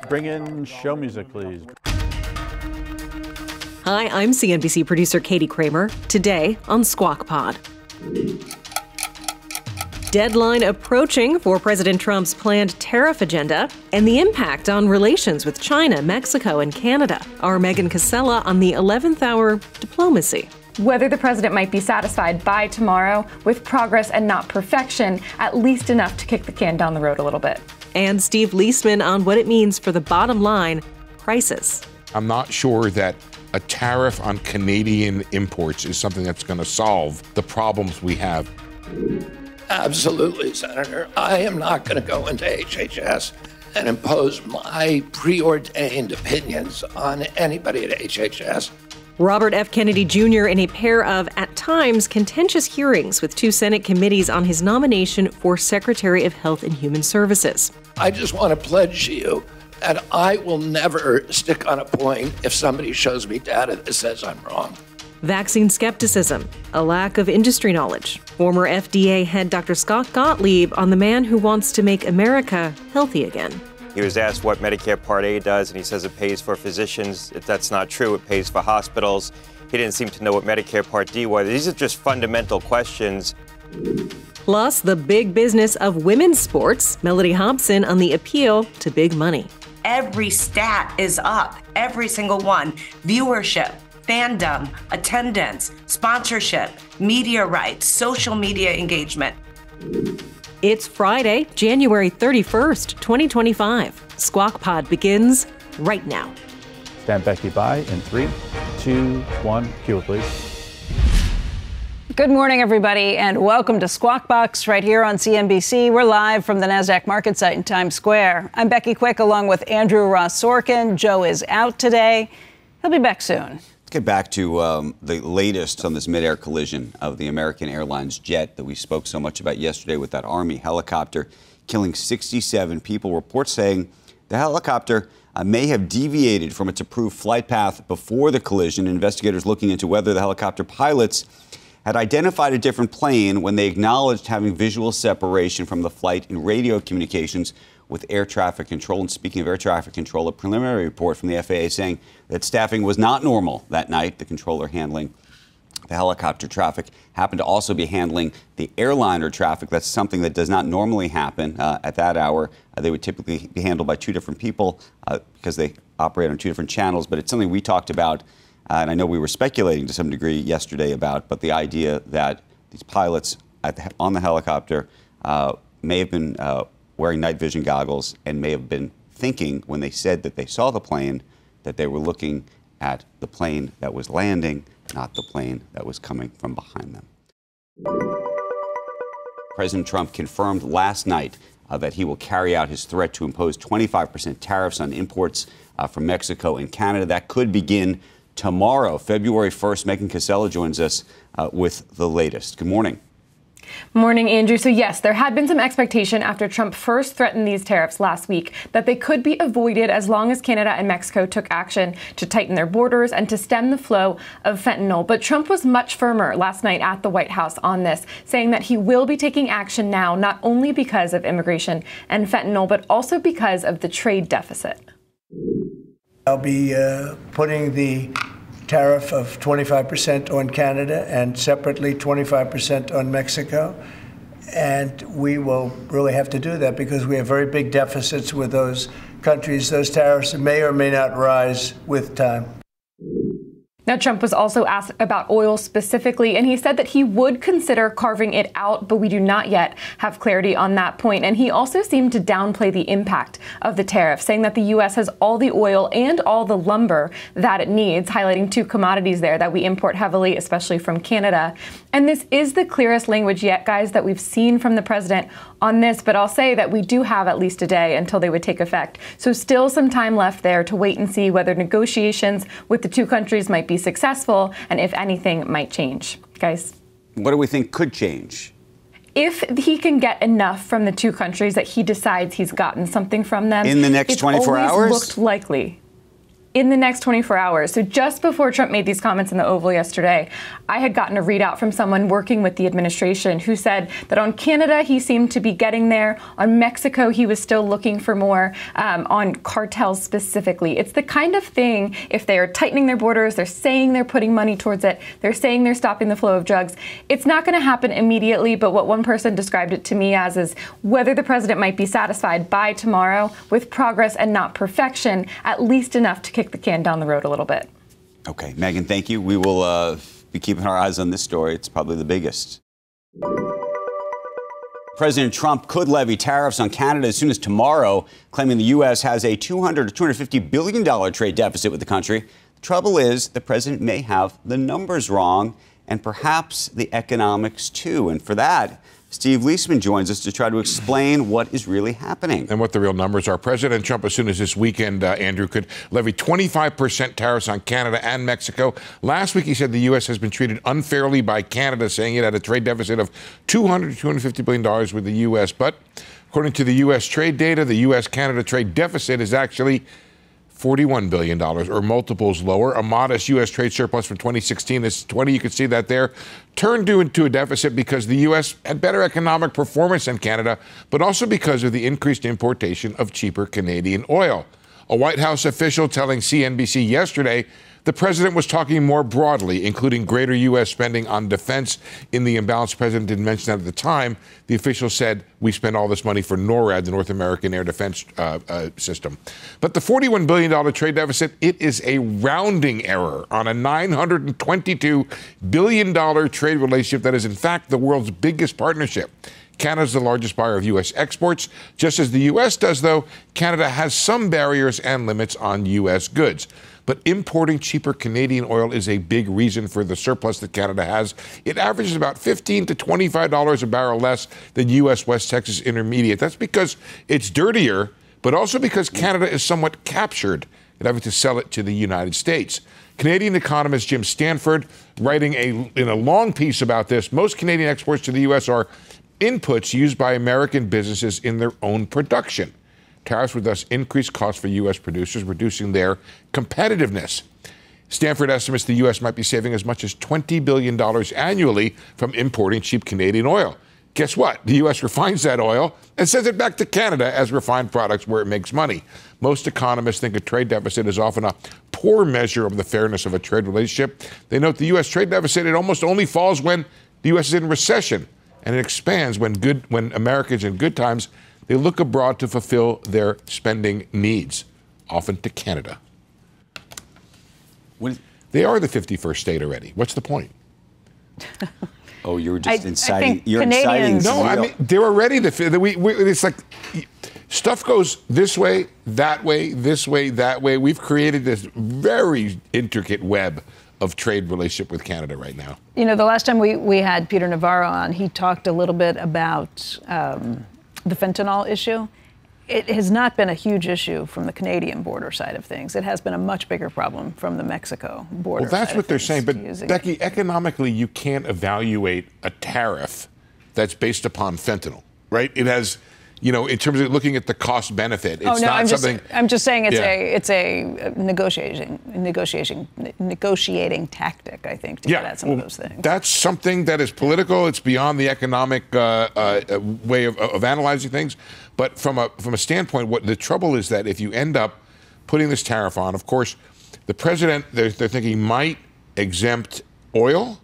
Bring in show music, please. Hi, I'm CNBC producer Katie Kramer. Today on Squawk Pod. Deadline approaching for President Trump's planned tariff agenda and the impact on relations with China, Mexico, and Canada. Our Megan Casella on the 11th hour diplomacy. Whether the president might be satisfied by tomorrow with progress and not perfection, at least enough to kick the can down the road a little bit. And Steve Liesman on what it means for the bottom line, prices. I'm not sure that a tariff on Canadian imports is something that's going to solve the problems we have. Absolutely, Senator. I am not going to go into HHS and impose my preordained opinions on anybody at HHS. Robert F. Kennedy Jr. in a pair of, at times, contentious hearings with two Senate committees on his nomination for Secretary of Health and Human Services. I just want to pledge to you that I will never stick on a point if somebody shows me data that says I'm wrong. Vaccine skepticism, a lack of industry knowledge. Former FDA head Dr. Scott Gottlieb on the man who wants to make America healthy again. He was asked what Medicare Part A does, and he says it pays for physicians. If that's not true, it pays for hospitals. He didn't seem to know what Medicare Part D was. These are just fundamental questions. Plus, the big business of women's sports. Mellody Hobson on the appeal to big money. Every stat is up, every single one. Viewership, fandom, attendance, sponsorship, media rights, social media engagement. It's Friday, January 31st, 2025. Squawk Pod begins right now. Stand Becky by in 3, 2, 1. Cue it, please. Good morning, everybody, and welcome to Squawk Box right here on CNBC. We're live from the NASDAQ market site in Times Square. I'm Becky Quick along with Andrew Ross Sorkin. Joe is out today. He'll be back soon. Let's get back to the latest on this midair collision of the American Airlines jet that we spoke so much about yesterday with that Army helicopter killing 67 people. Reports saying the helicopter may have deviated from its approved flight path before the collision. Investigators looking into whether the helicopter pilots had identified a different plane when they acknowledged having visual separation from the flight in radio communications with air traffic control. And speaking of air traffic control, a preliminary report from the FAA saying that staffing was not normal that night. The controller handling the helicopter traffic happened to also be handling the airliner traffic. That's something that does not normally happen at that hour. They would typically be handled by two different people because they operate on two different channels. But it's something we talked about, and I know we were speculating to some degree yesterday about, but the idea that these pilots on the helicopter may have been wearing night vision goggles and may have been thinking when they said that they saw the plane that they were looking at the plane that was landing, not the plane that was coming from behind them. President Trump confirmed last night that he will carry out his threat to impose 25% tariffs on imports from Mexico and Canada. That could begin tomorrow, February 1st. Megan Casella joins us with the latest. Good morning. Morning, Andrew. So yes, there had been some expectation after Trump first threatened these tariffs last week that they could be avoided as long as Canada and Mexico took action to tighten their borders and to stem the flow of fentanyl. But Trump was much firmer last night at the White House on this, saying that he will be taking action now, not only because of immigration and fentanyl, but also because of the trade deficit. I'll be putting the tariff of 25% on Canada and separately 25% on Mexico. And we will really have to do that because we have very big deficits with those countries. Those tariffs may or may not rise with time. Now, Trump was also asked about oil specifically, and he said that he would consider carving it out, but we do not yet have clarity on that point. And he also seemed to downplay the impact of the tariff, saying that the U.S. has all the oil and all the lumber that it needs, highlighting two commodities there that we import heavily, especially from Canada. And this is the clearest language yet, guys, that we've seen from the president on this. But I'll say that we do have at least a day until they would take effect. So still some time left there to wait and see whether negotiations with the two countries might be successful and if anything might change. Guys, what do we think could change? If he can get enough from the two countries that he decides he's gotten something from them in the next 24 hours, looked likely. in the next 24 hours. So just before Trump made these comments in the Oval yesterday, I had gotten a readout from someone working with the administration who said that on Canada, he seemed to be getting there. On Mexico, he was still looking for more. On cartels specifically, it's the kind of thing, if they are tightening their borders, they're saying they're putting money towards it, they're saying they're stopping the flow of drugs. It's not going to happen immediately, but what one person described it to me as is whether the president might be satisfied by tomorrow with progress and not perfection, at least enough to kick the can down the road a little bit. Okay, Megan, thank you. We will be keeping our eyes on this story. It's probably the biggest. President Trump could levy tariffs on Canada as soon as tomorrow, claiming the U.S. has a $200 to $250 billion trade deficit with the country. The trouble is the president may have the numbers wrong and perhaps the economics too. And for that, Steve Liesman joins us to try to explain what is really happening. And what the real numbers are. President Trump, as soon as this weekend, Andrew, could levy 25% tariffs on Canada and Mexico. Last week, he said the U.S. has been treated unfairly by Canada, saying it had a trade deficit of $200 to $250 billion with the U.S. But according to the U.S. trade data, the U.S.-Canada trade deficit is actually $41 billion, or multiples lower. A modest U.S. trade surplus from 2016 is 20. You can see that there. Turned into a deficit because the U.S. had better economic performance than Canada, but also because of the increased importation of cheaper Canadian oil. A White House official telling CNBC yesterday the president was talking more broadly, including greater U.S. spending on defense. In the imbalance, the president didn't mention that at the time. The official said, we spend all this money for NORAD, the North American Air Defense System. But the $41 billion trade deficit, it is a rounding error on a $922 billion trade relationship that is, in fact, the world's biggest partnership. Canada is the largest buyer of U.S. exports. Just as the U.S. does, though, Canada has some barriers and limits on U.S. goods. But importing cheaper Canadian oil is a big reason for the surplus that Canada has. It averages about $15 to $25 a barrel less than U.S. West Texas Intermediate. That's because it's dirtier, but also because Canada is somewhat captured in having to sell it to the United States. Canadian economist Jim Stanford, writing in a long piece about this, most Canadian exports to the U.S. are inputs used by American businesses in their own production. Tariffs would thus increase costs for U.S. producers, reducing their competitiveness. Stanford estimates the U.S. might be saving as much as $20 billion annually from importing cheap Canadian oil. Guess what? The U.S. refines that oil and sends it back to Canada as refined products where it makes money. Most economists think a trade deficit is often a poor measure of the fairness of a trade relationship. They note the U.S. trade deficit, it almost only falls when the U.S. is in recession, and it expands when Americans in good times, they look abroad to fulfill their spending needs, often to Canada. They are the 51st state already. What's the point? Oh, you were just inciting. You're inciting. No, I mean, they're already it's like stuff goes this way, that way, this way, that way. We've created this very intricate web of trade relationship with Canada right now. You know, the last time we had Peter Navarro on, he talked a little bit about the fentanyl issue. It has not been a huge issue from the Canadian border side of things. It has been a much bigger problem from the Mexico border. Well, that's what they're saying. But Becky, economically, you can't evaluate a tariff that's based upon fentanyl, right? It has, you know, in terms of looking at the cost benefit, it's not something. I'm just saying it's a negotiating tactic, I think, to get at some of those things. That's something that is political. It's beyond the economic way of analyzing things. But from a standpoint, what the trouble is that if you end up putting this tariff on, of course, the president, they're thinking might exempt oil,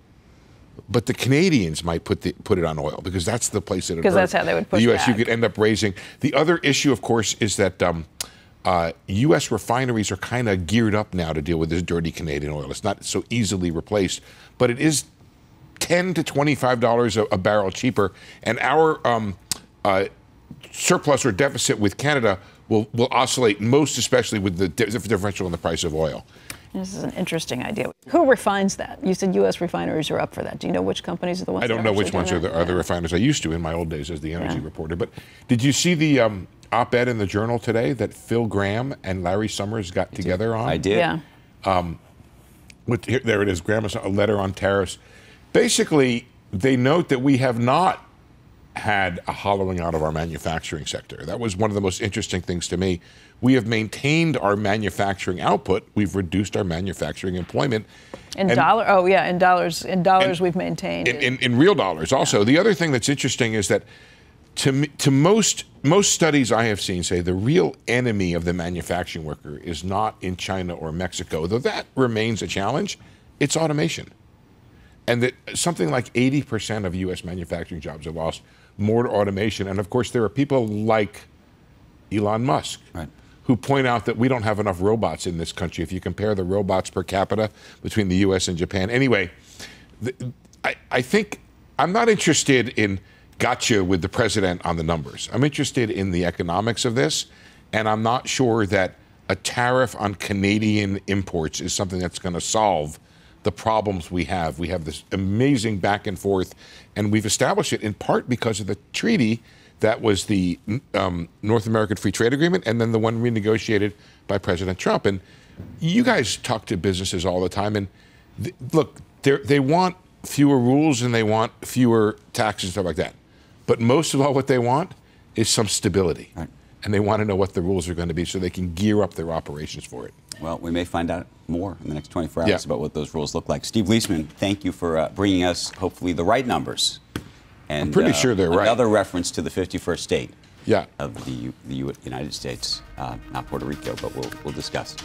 but the Canadians might put it on oil because that's the place that it because that's how they would push the U.S. back. You could end up raising. The other issue, of course, is that U.S. refineries are kind of geared up now to deal with this dirty Canadian oil. It's not so easily replaced, but it is $10 to $25 a barrel cheaper, and our surplus or deficit with Canada will oscillate most, especially with the differential in the price of oil. This is an interesting idea. Who refines that? You said U.S. refineries are up for that. Do you know which companies are the ones? I don't know which ones are the refiners. I used to in my old days as the energy reporter. But did you see the op-ed in the Journal today that Phil Gramm and Larry Summers got together on? I did. Yeah. There it is. Gramm has a letter on tariffs. Basically, they note that we have not had a hollowing out of our manufacturing sector. That was one of the most interesting things to me. We have maintained our manufacturing output. We've reduced our manufacturing employment. In dollars we've maintained. In real dollars also. Yeah. The other thing that's interesting is that to most studies I have seen say the real enemy of the manufacturing worker is not in China or Mexico, though that remains a challenge. It's automation. And that something like 80% of U.S. manufacturing jobs are lost more to automation. And of course, there are people like Elon Musk, right, who point out that we don't have enough robots in this country if you compare the robots per capita between the U.S. and Japan. Anyway, I think I'm not interested in gotcha with the president on the numbers. I'm interested in the economics of this, and I'm not sure that a tariff on Canadian imports is something that's going to solve the problems we have. We have this amazing back and forth, and we've established it in part because of the treaty that was the North American Free Trade Agreement, and then the one renegotiated by President Trump. And you guys talk to businesses all the time, and look, they want fewer rules and they want fewer taxes and stuff like that. But most of all, what they want is some stability. Right. And they want to know what the rules are going to be so they can gear up their operations for it. Well, we may find out more in the next 24 hours about what those rules look like. Steve Liesman, thank you for bringing us, hopefully, the right numbers. And, I'm pretty sure they're right. Another reference to the 51st state of the United States, not Puerto Rico, but we'll discuss.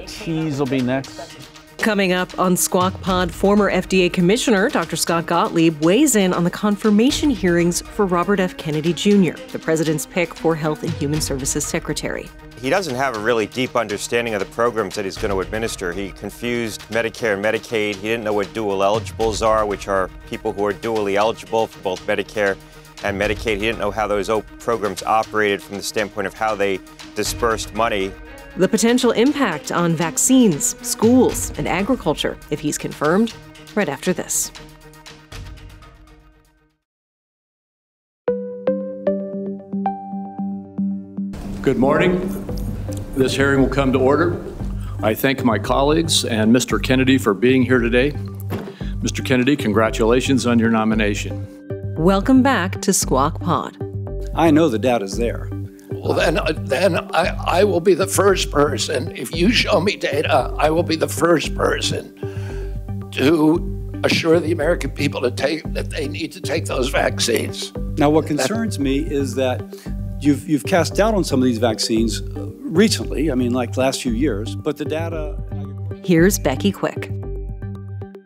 Cheese will be next. Coming up on Squawk Pod, former FDA Commissioner Dr. Scott Gottlieb weighs in on the confirmation hearings for Robert F. Kennedy Jr., the president's pick for Health and Human Services Secretary. He doesn't have a really deep understanding of the programs that he's going to administer. He confused Medicare and Medicaid. He didn't know what dual eligibles are, which are people who are dually eligible for both Medicare and Medicaid. He didn't know how those programs operated from the standpoint of how they dispersed money. The potential impact on vaccines, schools, and agriculture, if he's confirmed, right after this. Good morning. This hearing will come to order. I thank my colleagues and Mr. Kennedy for being here today. Mr. Kennedy, congratulations on your nomination. Welcome back to Squawk Pod. I know the data's there. Well, then I will be the first person. If you show me data, I will be the first person to assure the American people that they need to take those vaccines. Now, what concerns me is that you've cast doubt on some of these vaccines recently. I mean, like last few years, but the data. Here's Becky Quick.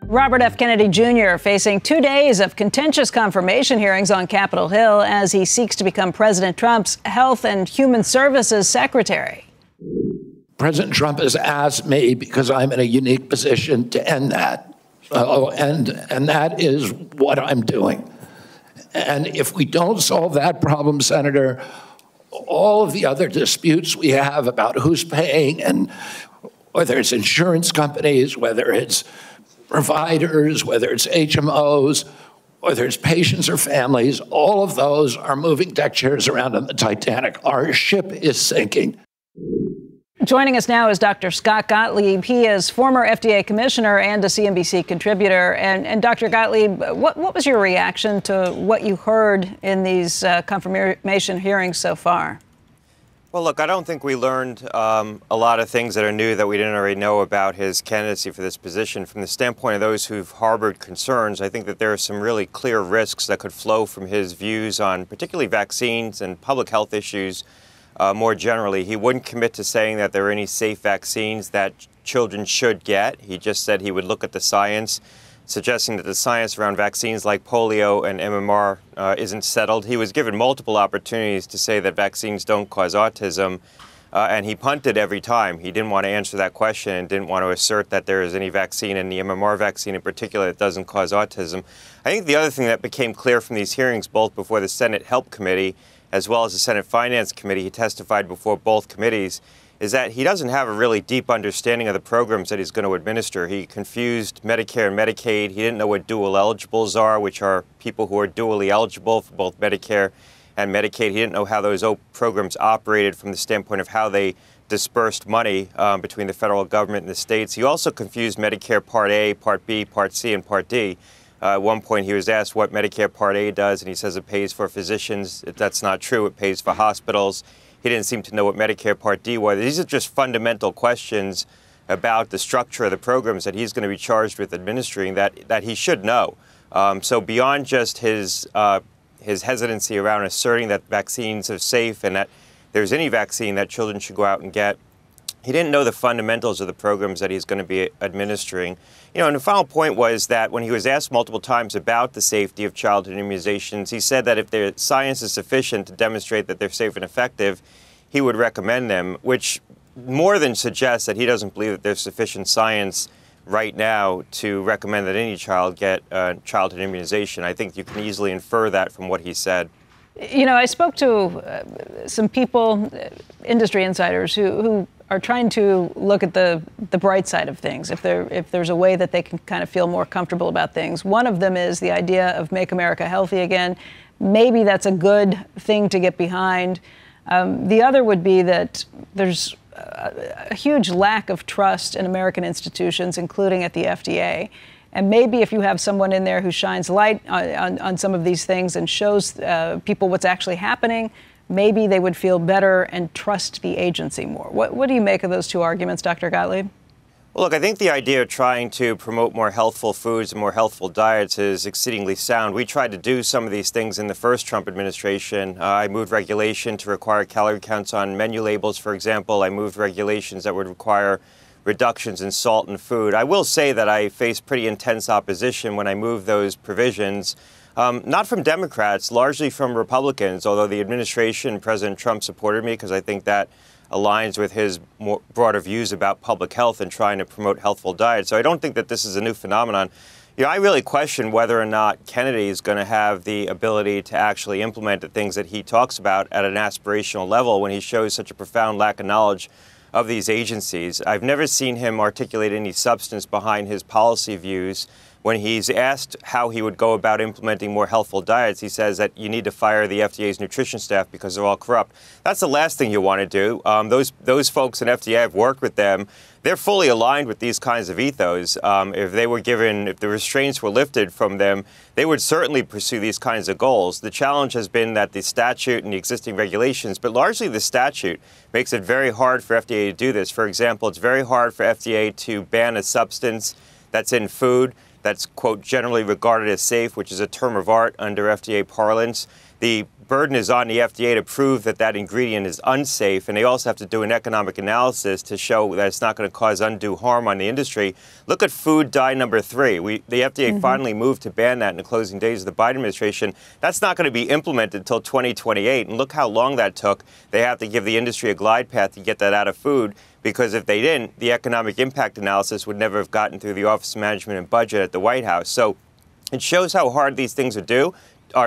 Robert F. Kennedy Jr. facing 2 days of contentious confirmation hearings on Capitol Hill as he seeks to become President Trump's Health and Human Services Secretary. President Trump has asked me, because I'm in a unique position, to end that. And that is what I'm doing. And if we don't solve that problem, Senator, all of the other disputes we have about who's paying, and whether it's insurance companies, whether it's providers, whether it's HMOs, whether it's patients or families, all of those are moving deck chairs around on the Titanic. Our ship is sinking. Joining us now is Dr. Scott Gottlieb. He is former FDA Commissioner and a CNBC contributor. And Dr. Gottlieb, what was your reaction to what you heard in these confirmation hearings so far? Well, look, I don't think we learned a lot of things that are new that we didn't already know about his candidacy for this position. From the standpoint of those who've harbored concerns, I think that there are some really clear risks that could flow from his views on particularly vaccines and public health issues more generally. He wouldn't commit to saying that there are any safe vaccines that children should get. He just said he would look at the science, suggesting that the science around vaccines like polio and MMR isn't settled. He was given multiple opportunities to say that vaccines don't cause autism, and he punted every time. He didn't want to answer that question and didn't want to assert that there is any vaccine, and the MMR vaccine in particular, that doesn't cause autism. I think the other thing that became clear from these hearings, both before the Senate Help Committee as well as the Senate Finance Committee, he testified before both committees, is that he doesn't have a really deep understanding of the programs that he's going to administer. He confused Medicare and Medicaid. He didn't know what dual eligibles are, which are people who are dually eligible for both Medicare and Medicaid. He didn't know how those programs operated from the standpoint of how they dispersed money between the federal government and the states. He also confused Medicare Part A, Part B, Part C, and Part D. At one point, he was asked what Medicare Part A does, and he says it pays for physicians. That's not true. It pays for hospitals. He didn't seem to know what Medicare Part D was. These are just fundamental questions about the structure of the programs that he's going to be charged with administering that he should know. So beyond just his hesitancy around asserting that vaccines are safe and that there's any vaccine that children should go out and get, he didn't know the fundamentals of the programs that he's going to be administering. And the final point was that when he was asked multiple times about the safety of childhood immunizations, he said that if the science is sufficient to demonstrate that they're safe and effective, he would recommend them, which more than suggests that he doesn't believe that there's sufficient science right now to recommend that any child get childhood immunization. I think you can easily infer that from what he said. I spoke to some people, industry insiders, who are trying to look at the bright side of things, if there's a way that they can kind of feel more comfortable about things. One of them is the idea of Make America Healthy Again. Maybe that's a good thing to get behind. The other would be that there's a huge lack of trust in American institutions, including at the FDA. And maybe if you have someone in there who shines light on some of these things and shows people what's actually happening, maybe they would feel better and trust the agency more. What do you make of those two arguments, Dr. Gottlieb? Well, look, I think the idea of trying to promote more healthful foods and more healthful diets is exceedingly sound. We tried to do some of these things in the first Trump administration. I moved regulation to require calorie counts on menu labels, for example. I moved regulations that would require reductions in salt in food. I will say that I faced pretty intense opposition when I moved those provisions, not from Democrats, largely from Republicans, although the administration, President Trump, supported me because I think that aligns with his more broader views about public health and trying to promote healthful diets. So I don't think that this is a new phenomenon. I really question whether or not Kennedy is going to have the ability to actually implement the things that he talks about at an aspirational level when he shows such a profound lack of knowledge of these agencies. I've never seen him articulate any substance behind his policy views. When he's asked how he would go about implementing more healthful diets, he says that you need to fire the FDA's nutrition staff because they're all corrupt. That's the last thing you want to do. Those folks in FDA, I've worked with them. They're fully aligned with these kinds of ethos. If the restraints were lifted from them, they would certainly pursue these kinds of goals. The challenge has been that the statute and the existing regulations, but largely the statute, makes it very hard for FDA to do this. For example, it's very hard for FDA to ban a substance that's in food that's, quote, generally regarded as safe, which is a term of art under FDA parlance. The burden is on the FDA to prove that that ingredient is unsafe, and they also have to do an economic analysis to show that it's not going to cause undue harm on the industry. Look at food dye number 3. The FDA finally moved to ban that in the closing days of the Biden administration. That's not going to be implemented until 2028, and look how long that took. They have to give the industry a glide path to get that out of food, because if they didn't, the economic impact analysis would never have gotten through the Office of Management and Budget at the White House. So it shows how hard these things are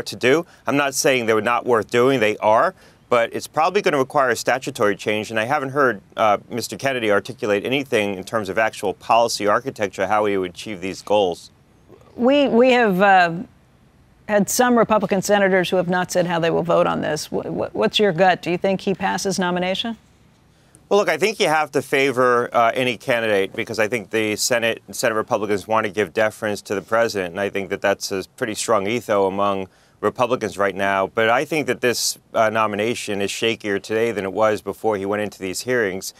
to do. I'm not saying they're not worth doing. They are. But it's probably going to require a statutory change. And I haven't heard Mr. Kennedy articulate anything in terms of actual policy architecture, how he would achieve these goals. We have had some Republican senators who have not said how they will vote on this. What's your gut? Do you think he passes nomination? Well, look, I think you have to favor any candidate because I think the Senate and Senate Republicans want to give deference to the president. And I think that that's a pretty strong ethos among Republicans right now. But I think that this nomination is shakier today than it was before he went into these hearings.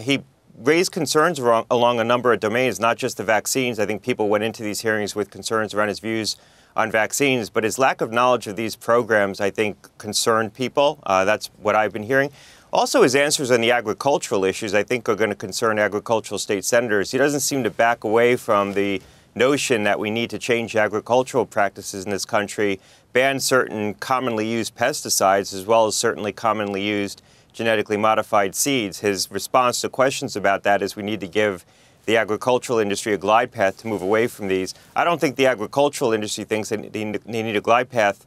He raised concerns along a number of domains, not just the vaccines. I think people went into these hearings with concerns around his views on vaccines. But his lack of knowledge of these programs, I think, concerned people. That's what I've been hearing. Also, his answers on the agricultural issues, I think, are going to concern agricultural state senators. He doesn't seem to back away from the notion that we need to change agricultural practices in this country, ban certain commonly used pesticides, as well as certainly commonly used genetically modified seeds. His response to questions about that is we need to give the agricultural industry a glide path to move away from these. I don't think the agricultural industry thinks they need a glide path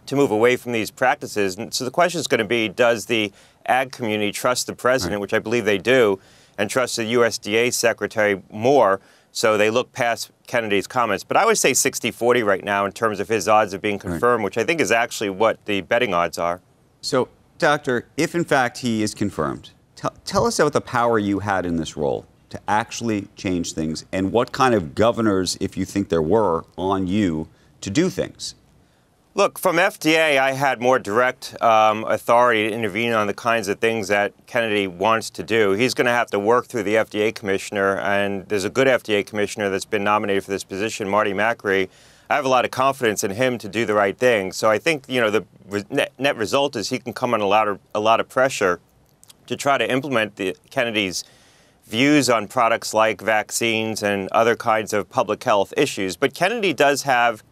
to move away from these practices. And so the question is going to be, does the ag community trust the president, which I believe they do, and trust the USDA secretary more, so they look past Kennedy's comments. But I would say 60-40 right now in terms of his odds of being confirmed, which I think is actually what the betting odds are. So, Doctor, if in fact he is confirmed, tell us about the power you had in this role to actually change things, and what kind of governors, if you think there were, on you to do things. Look, from FDA, I had more direct authority to intervene on the kinds of things that Kennedy wants to do. He's going to have to work through the FDA commissioner, and there's a good FDA commissioner that's been nominated for this position, Marty Makary. I have a lot of confidence in him to do the right thing. So I think, the net result is he can come under a lot of pressure to try to implement Kennedy's views on products like vaccines and other kinds of public health issues. But Kennedy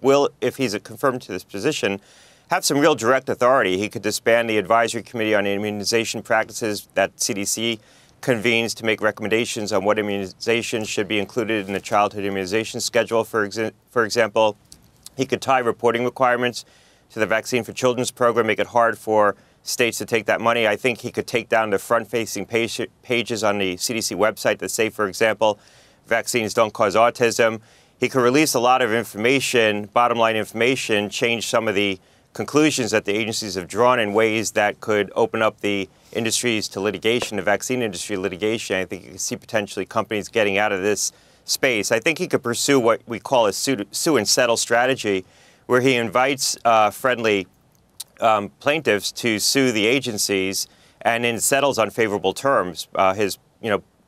will, if he's confirmed to this position, have some real direct authority. He could disband the advisory committee on immunization practices that CDC convenes to make recommendations on what immunizations should be included in the childhood immunization schedule, for example. He could tie reporting requirements to the Vaccine for Children's program, make it hard for states to take that money. I think he could take down the front-facing pages on the CDC website that say, for example, vaccines don't cause autism. He could release a lot of information, bottom-line information, change some of the conclusions that the agencies have drawn in ways that could open up the industries to litigation, the vaccine industry litigation. I think you could see potentially companies getting out of this space. I think he could pursue what we call a sue and settle strategy, where he invites friendly plaintiffs to sue the agencies and then settles on favorable terms. His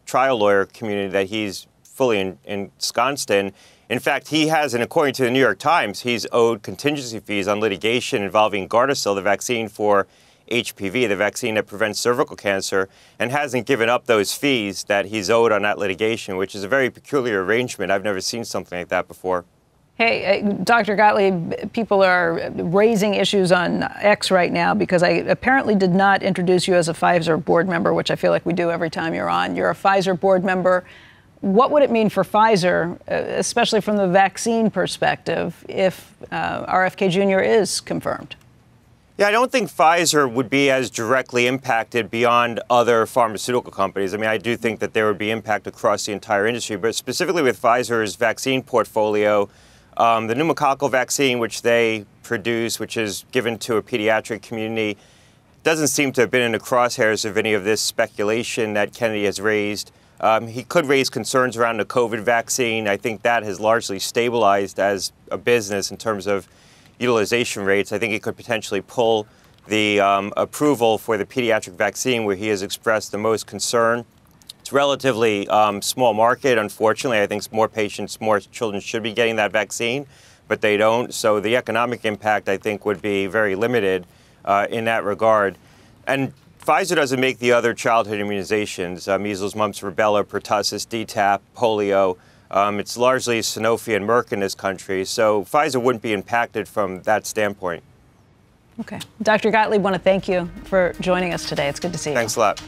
trial lawyer community that he's fully ensconced in. In fact, he has, and according to the New York Times, he's owed contingency fees on litigation involving Gardasil, the vaccine for HPV, the vaccine that prevents cervical cancer, and hasn't given up those fees that he's owed on that litigation, which is a very peculiar arrangement. I've never seen something like that before. Hey, Dr. Gottlieb, people are raising issues on X right now because I apparently did not introduce you as a Pfizer board member, which I feel like we do every time you're on. You're a Pfizer board member. What would it mean for Pfizer, especially from the vaccine perspective, if RFK Jr. is confirmed? Yeah, I don't think Pfizer would be as directly impacted beyond other pharmaceutical companies. I mean, I do think that there would be impact across the entire industry, but specifically with Pfizer's vaccine portfolio, the pneumococcal vaccine, which they produce, which is given to a pediatric community, doesn't seem to have been in the crosshairs of any of this speculation that Kennedy has raised. He could raise concerns around the COVID vaccine. I think that has largely stabilized as a business in terms of utilization rates. I think he could potentially pull the approval for the pediatric vaccine, where he has expressed the most concern. It's relatively small market, unfortunately. I think more children should be getting that vaccine, but they don't. So the economic impact, I think, would be very limited in that regard. And Pfizer doesn't make the other childhood immunizations, measles, mumps, rubella, pertussis, DTaP, polio. It's largely Sanofi and Merck in this country. So Pfizer wouldn't be impacted from that standpoint. Okay. Dr. Gottlieb, want to thank you for joining us today. It's good to see you. Thanks a lot.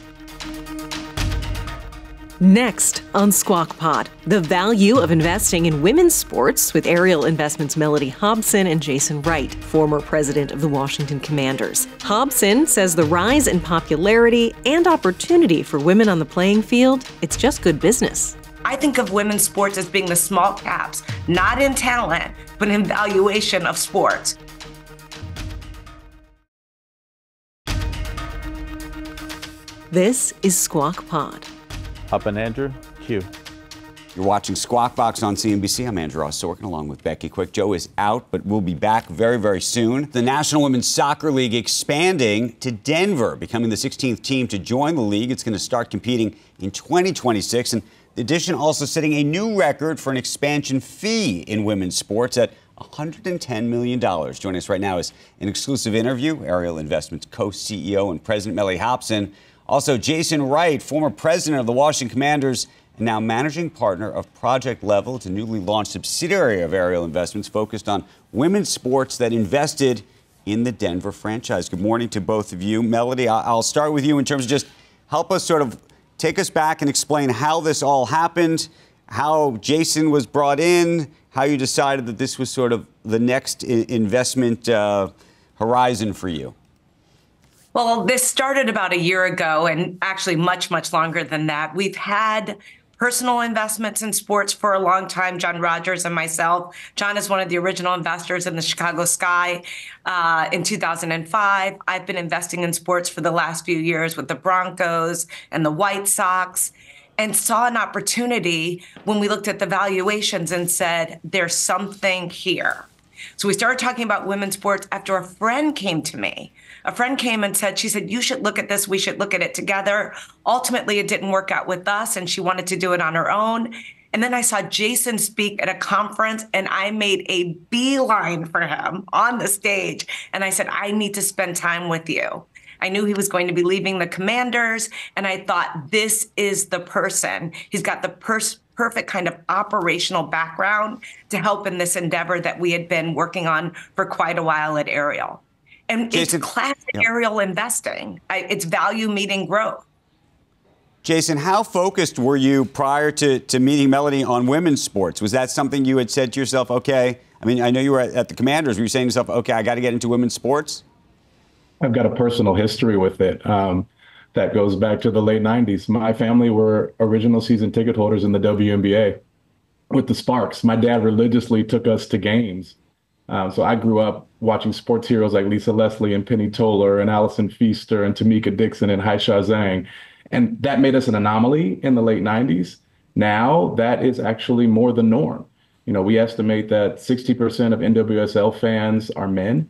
Next on Squawk Pod, the value of investing in women's sports with Ariel Investments' Mellody Hobson and Jason Wright, former president of the Washington Commanders. Hobson says the rise in popularity and opportunity for women on the playing field, it's just good business. I think of women's sports as being the small caps, not in talent, but in valuation of sports. This is Squawk Pod. Up and Andrew, Q. You're watching Squawk Box on CNBC. I'm Andrew Ross Sorkin along with Becky Quick. Joe is out, but we'll be back very, very soon. The National Women's Soccer League expanding to Denver, becoming the 16th team to join the league. It's going to start competing in 2026. And the addition also setting a new record for an expansion fee in women's sports at $110 million. Joining us right now is an exclusive interview. Ariel Investments co-CEO and President Mellody Hobson. Also, Jason Wright, former president of the Washington Commanders and now managing partner of Project Level. It's a newly launched subsidiary of Ariel Investments focused on women's sports that invested in the Denver franchise. Good morning to both of you. Mellody, I'll start with you in terms of just help us sort of take us back and explain how this all happened, how Jason was brought in, how you decided that this was sort of the next investment horizon for you. Well, this started about a year ago, and actually much, much longer than that. We've had personal investments in sports for a long time, John Rogers and myself. John is one of the original investors in the Chicago Sky in 2005. I've been investing in sports for the last few years with the Broncos and the White Sox, and saw an opportunity when we looked at the valuations and said, there's something here. So we started talking about women's sports after a friend came to me. A friend came and said, she said, you should look at this. We should look at it together. Ultimately, it didn't work out with us, and she wanted to do it on her own. And then I saw Jason speak at a conference, and I made a beeline for him on the stage. And I said, I need to spend time with you. I knew he was going to be leaving the Commanders, and I thought, this is the person. He's got the perfect kind of operational background to help in this endeavor that we had been working on for quite a while at Ariel. And Jason, it's classic Ariel investing. It's value meeting growth. Jason, how focused were you prior to meeting Mellody on women's sports? Was that something you had said to yourself, okay, I mean, I know you were at the Commanders. Were you saying to yourself, okay, I got to get into women's sports? I've got a personal history with it that goes back to the late 90s. My family were original season ticket holders in the WNBA with the Sparks. My dad religiously took us to games. So I grew up watching sports heroes like Lisa Leslie and Penny Toller and Allison Feaster and Tamika Dixon and Haisha Zhang. And that made us an anomaly in the late 90s. Now that is actually more the norm. You know, we estimate that 60% of NWSL fans are men.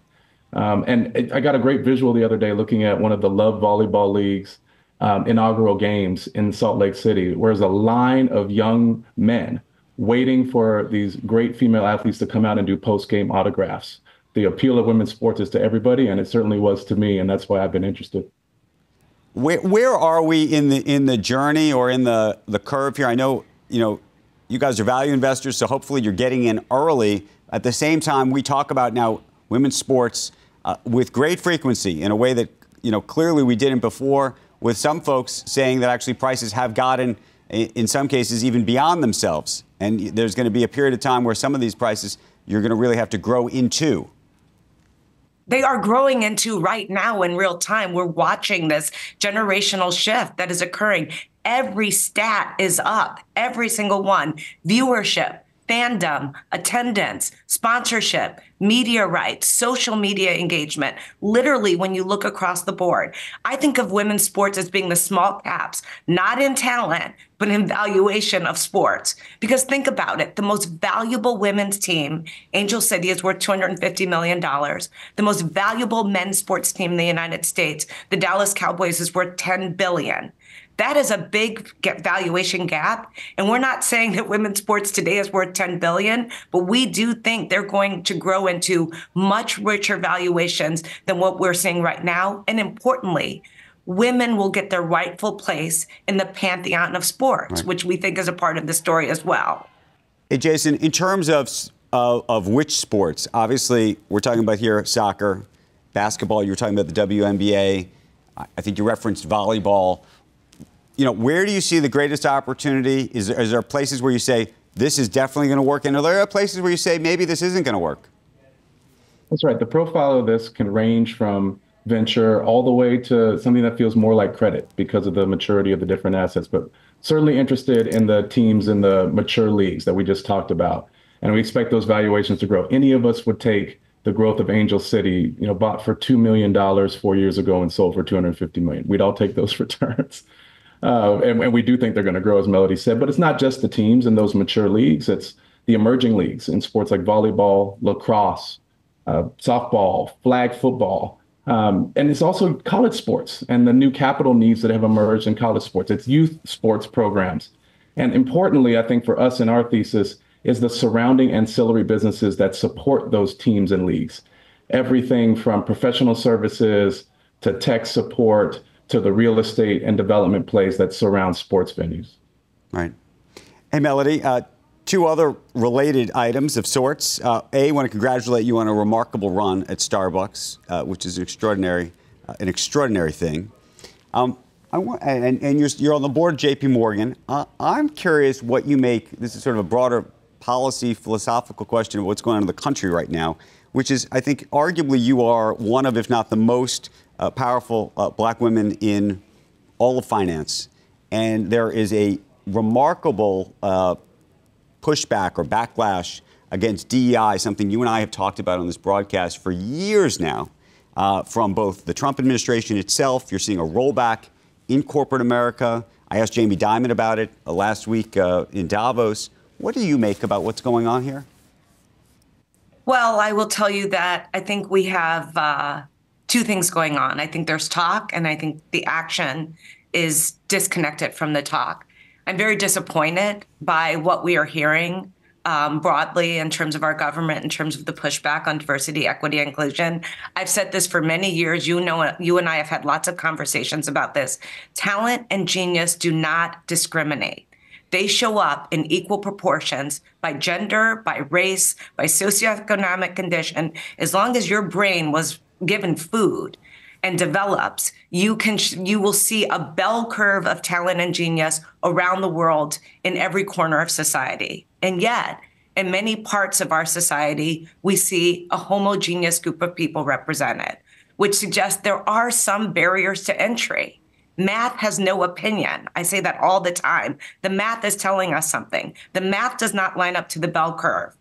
And I got a great visual the other day looking at one of the Love Volleyball League's inaugural games in Salt Lake City, where there's a line of young men waiting for these great female athletes to come out and do post-game autographs. The appeal of women's sports is to everybody, and it certainly was to me, and that's why I've been interested. Where are we in the journey or in the curve here? I know, you guys are value investors, so hopefully you're getting in early. At the same time, we talk about now women's sports with great frequency in a way that, clearly we didn't before, with some folks saying that actually prices have gotten, in some cases, even beyond themselves. And there's going to be a period of time where some of these prices you're going to really have to grow into. They are growing into right now in real time. We're watching this generational shift that is occurring. Every stat is up, every single one. Viewership, fandom, attendance, sponsorship, media rights, social media engagement, literally when you look across the board. I think of women's sports as being the small caps, not in talent, but in valuation of sports. Because think about it, the most valuable women's team, Angel City, is worth $250 million. The most valuable men's sports team in the United States, the Dallas Cowboys, is worth $10 billion. That is a big valuation gap. And we're not saying that women's sports today is worth $10 billion, but we do think they're going to grow into much richer valuations than what we're seeing right now. And importantly, women will get their rightful place in the pantheon of sports, right, which we think is a part of the story as well. Hey, Jason, in terms of which sports, obviously we're talking about here soccer, basketball, you were talking about the WNBA. I think you referenced volleyball. Where do you see the greatest opportunity? Is there places where you say, this is definitely going to work? And are there places where you say, maybe this isn't going to work? That's right. The profile of this can range from venture all the way to something that feels more like credit because of the maturity of the different assets, but certainly interested in the teams in the mature leagues that we just talked about. And we expect those valuations to grow. Any of us would take the growth of Angel City, bought for $2 million 4 years ago and sold for $250 million. We'd all take those returns. And we do think they're going to grow, as Mellody said. But it's not just the teams in those mature leagues. It's the emerging leagues in sports like volleyball, lacrosse, softball, flag football. And it's also college sports and the new capital needs that have emerged in college sports. It's youth sports programs. And importantly, I think for us in our thesis is the surrounding ancillary businesses that support those teams and leagues. Everything from professional services to tech support to the real estate and development plays that surround sports venues. Right. Hey, Mellody, two other related items of sorts. I want to congratulate you on a remarkable run at Starbucks, which is an extraordinary thing. And you're on the board of J.P. Morgan. I'm curious what you make. This is sort of a broader policy, philosophical question of what's going on in the country right now, which is, I think, arguably you are one of, if not the most powerful black women in all of finance. And there is a remarkable pushback or backlash against DEI, something you and I have talked about on this broadcast for years now, from both the Trump administration itself. You're seeing a rollback in corporate America. I asked Jamie Dimon about it last week in Davos. What do you make about what's going on here? Well, I will tell you that I think we have two things going on. I think there's talk, and I think the action is disconnected from the talk. I'm very disappointed by what we are hearing broadly in terms of our government, in terms of the pushback on diversity, equity, inclusion. I've said this for many years. You know, you and I have had lots of conversations about this. Talent and genius do not discriminate. They show up in equal proportions by gender, by race, by socioeconomic condition. As long as your brain was given food and develops, you will see a bell curve of talent and genius around the world in every corner of society. And yet, in many parts of our society, we see a homogeneous group of people represented, which suggests there are some barriers to entry. Math has no opinion. I say that all the time. The math is telling us something. The math does not line up to the bell curve.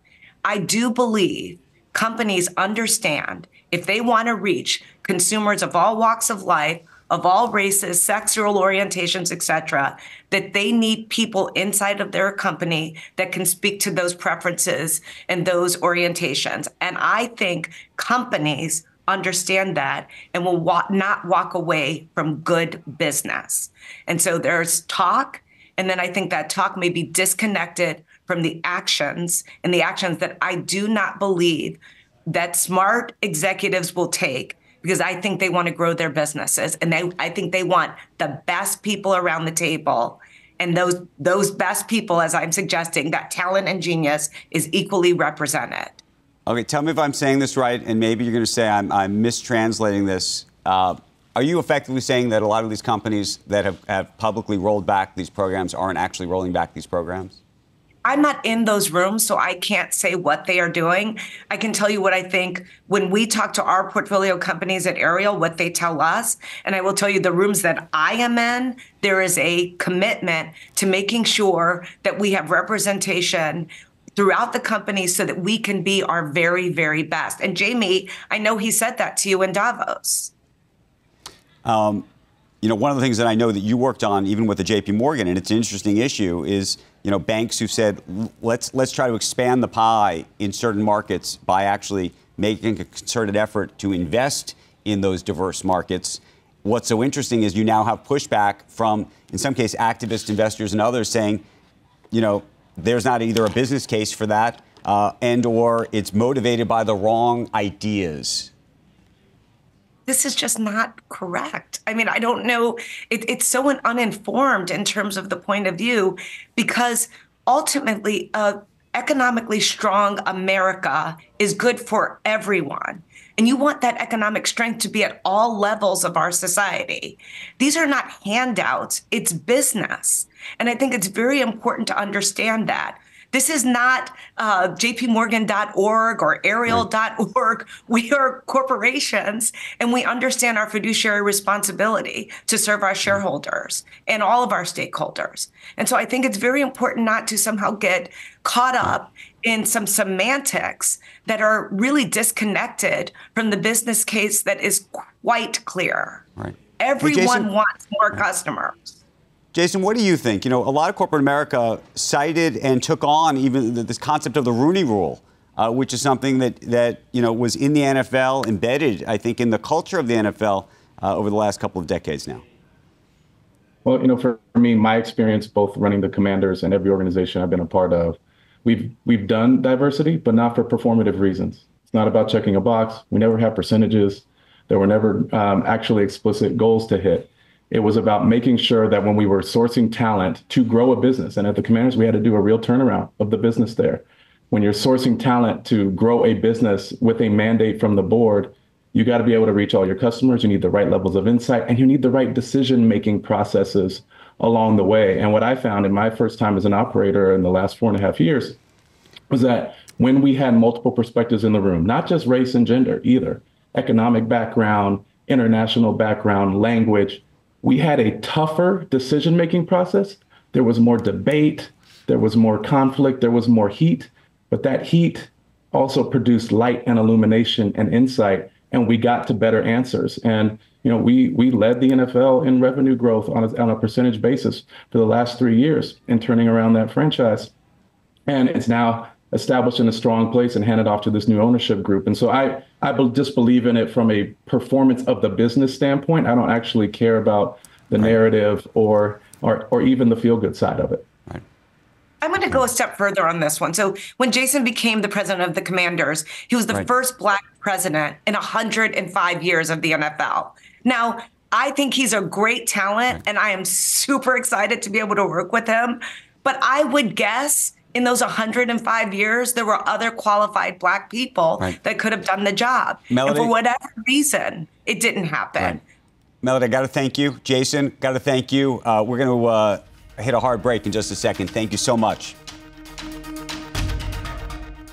I do believe companies understand if they want to reach consumers of all walks of life, of all races, sexual orientations, et cetera, that they need people inside of their company that can speak to those preferences and those orientations. And I think companies understand that and will not walk away from good business. And so there's talk, and then I think that talk may be disconnected from the actions, and the actions that I do not believe that smart executives will take, because I think they want to grow their businesses, and I think they want the best people around the table. And those best people, as I'm suggesting, that talent and genius is equally represented. Okay, tell me if I'm saying this right, and maybe you're going to say I'm mistranslating this. Are you effectively saying that a lot of these companies that have publicly rolled back these programs aren't actually rolling back these programs? I'm not in those rooms, so I can't say what they are doing. I can tell you what I think when we talk to our portfolio companies at Ariel, what they tell us. And I will tell you the rooms that I am in, there is a commitment to making sure that we have representation throughout the company so that we can be our very, very best. And Jamie, I know he said that to you in Davos. You know, one of the things that I know that you worked on, even with the JP Morgan, and it's an interesting issue, is, you know, banks who said, let's try to expand the pie in certain markets by actually making a concerted effort to invest in those diverse markets. What's so interesting is you now have pushback from, in some cases, activist investors and others saying, you know, there's not either a business case for that and or it's motivated by the wrong ideas. This is just not correct. I mean, I don't know. It's so uninformed in terms of the point of view, because ultimately, economically strong America is good for everyone. And you want that economic strength to be at all levels of our society. These are not handouts, it's business. And I think it's very important to understand that. This is not jpmorgan.org or ariel.org. We are corporations, and we understand our fiduciary responsibility to serve our shareholders and all of our stakeholders. And so I think it's very important not to somehow get caught up in some semantics that are really disconnected from the business case that is quite clear. Right. Everyone wants more customers. Jason, what do you think? You know, a lot of corporate America cited and took on even this concept of the Rooney Rule, which is something that you know was in the NFL, embedded, I think, in the culture of the NFL over the last couple of decades now. Well, you know, for me, my experience both running the Commanders and every organization I've been a part of, we've done diversity, but not for performative reasons. It's not about checking a box. We never have percentages. There were never actually explicit goals to hit. It was about making sure that when we were sourcing talent to grow a business, and at the Commanders, we had to do a real turnaround of the business there. When you're sourcing talent to grow a business with a mandate from the board, you got to be able to reach all your customers. You need the right levels of insight, and you need the right decision-making processes along the way. And what I found in my first time as an operator in the last 4.5 years was that when we had multiple perspectives in the room, not just race and gender either, economic background, international background, language, we had a tougher decision-making process. There was more debate, there was more conflict, there was more heat, but that heat also produced light and illumination and insight, and we got to better answers. And you know, we led the NFL in revenue growth on a percentage basis for the last 3 years in turning around that franchise. And it's now established in a strong place and handed off to this new ownership group. And so I just believe in it from a performance of the business standpoint. I don't actually care about the narrative or even the feel-good side of it. I'm going to go a step further on this one. So when Jason became the president of the Commanders, he was the first Black president in 105 years of the NFL. Now, I think he's a great talent, and I am super excited to be able to work with him. But I would guess in those 105 years, there were other qualified Black people that could have done the job. Mellody, and for whatever reason, it didn't happen. Mellody, I got to thank you. Jason, got to thank you. We're going to hit a hard break in just a second. Thank you so much.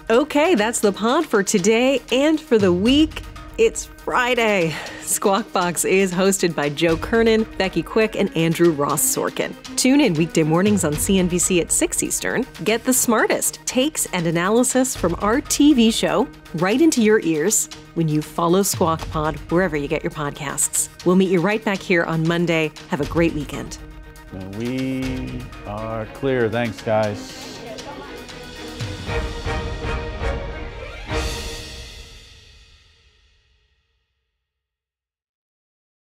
Okay, that's the pod for today and for the week. It's Friday. Squawk Box is hosted by Joe Kernan, Becky Quick, and Andrew Ross Sorkin. Tune in weekday mornings on CNBC at 6 Eastern. Get the smartest takes and analysis from our TV show right into your ears when you follow Squawk Pod wherever you get your podcasts. We'll meet you right back here on Monday. Have a great weekend. We are clear. Thanks, guys.